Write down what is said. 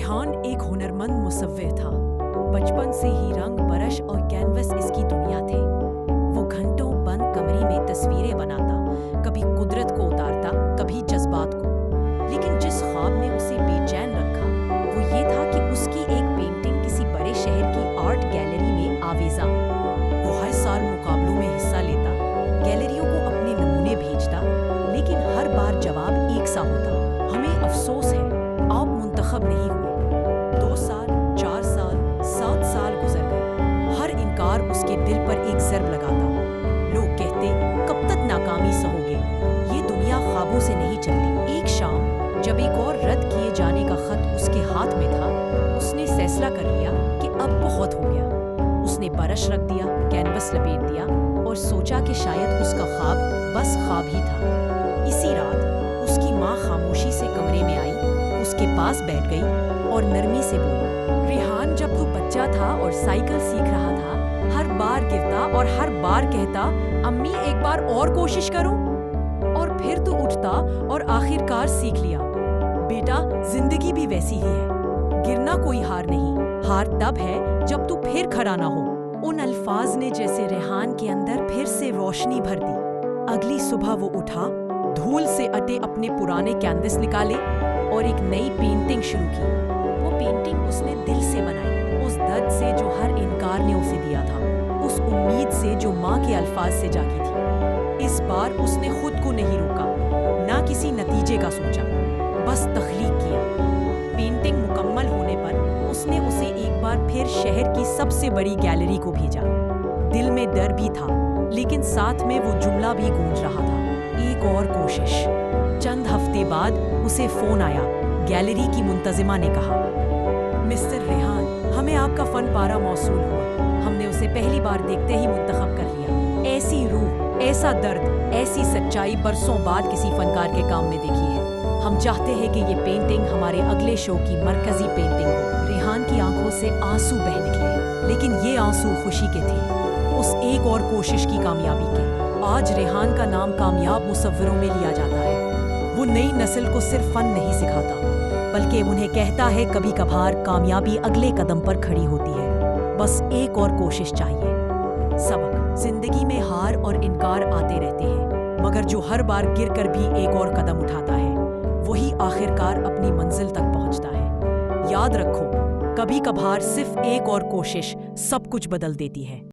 रेहान एक हुनरमंद मुसव्विर था। बचपन से ही रंग, ब्रश और कैनवस इसकी दुनिया थे। वो घंटों बंद कमरे में तस्वीरें बनाता, कभी कुदरत को उतारता, कभी जज्बात को। लेकिन जिस ख्वाब ने उसे बेचैन रखा वो ये था कि उसकी एक पेंटिंग किसी बड़े शहर की आर्ट गैलरी में आवेजा। वो हर साल मुकाबलों में हिस्सा लेता, गैलरियों को अपने नमूने भेजता, लेकिन हर बार जवाब एक सा होता, हमें अफसोस है, आप मुंतखब नहीं हुए। 2 साल, 4 साल, 7 साल गुजर गए। हर इनकार उसके दिल पर एक ज़र्ब लगाता। लोग कहते, कब तक नाकामी सहोगे, ये दुनिया ख्वाबों से नहीं चलती। एक शाम जब एक और रद्द किए जाने का खत उसके हाथ में था, उसने फैसला कर लिया कि अब बहुत हो गया। उसने ब्रश रख दिया, कैनवस लपेट दिया और सोचा कि शायद उसका ख्वाब बस ख्वाब ही था। इसी रात उसकी माँ खामोशी से कमरे में आई, उसके पास बैठ गई और नरमी से बोली, रेहान, जब तू बच्चा था और साइकिल सीख रहा था, हर बार गिरता और हर बार कहता, अम्मी एक बार और कोशिश करूं? और फिर तू उठता और आखिरकार सीख लिया। बेटा, जिंदगी भी वैसी ही है, गिरना कोई हार नहीं, हार तब है जब तू फिर खड़ा ना हो। उन अल्फाज ने जैसे रेहान के अंदर फिर से रोशनी भर दी। अगली सुबह वो उठा, धूल से अटे अपने पुराने कैनवस निकाले और एक नई पेंटिंग शुरू की। वो पेंटिंग उसने दिल से बनाई, उस दर्द से जो हर इनकार ने उसे दिया था, उस उम्मीद से जो माँ के अल्फाज से जागी थी। इस बार उसने खुद को नहीं रोका, ना किसी नतीजे का सोचा, बस तख्लीक किया। पेंटिंग मुकम्मल होने पर उसने उसे एक बार फिर शहर की सबसे बड़ी गैलरी को भेजा। दिल में डर भी था, लेकिन साथ में वो जुमला भी गूंज रहा था, एक और कोशिश। चंद हफ्ते बाद उसे फोन आया। गैलरी की मुंतजिमा ने कहा, मिस्टर रेहान, हमें आपका फन पारा मौसूल हुआ। हमने उसे पहली बार देखते ही मुंतखब कर लिया। ऐसी रूह, ऐसा दर्द, ऐसी सच्चाई बरसों बाद किसी फनकार के काम में देखी है। हम चाहते हैं कि ये पेंटिंग हमारे अगले शो की मरकजी पेंटिंग हो। रेहान की आंखों से आंसू बह निकले, लेकिन ये आंसू खुशी के थे, उस एक और कोशिश की कामयाबी के। आज रेहान का नाम कामयाब मुसव्विरों में लिया जाता है। वो नई नस्ल को सिर्फ फन नहीं सिखाता, बल्कि उन्हें कहता है कभी कभार कामयाबी अगले कदम पर खड़ी होती है, बस एक और कोशिश चाहिए। सबक, जिंदगी में हार और इनकार आते रहते हैं, मगर जो हर बार गिर कर भी एक और कदम उठाता है, वही आखिरकार अपनी मंजिल तक पहुंचता है। याद रखो, कभी कभार सिर्फ एक और कोशिश सब कुछ बदल देती है।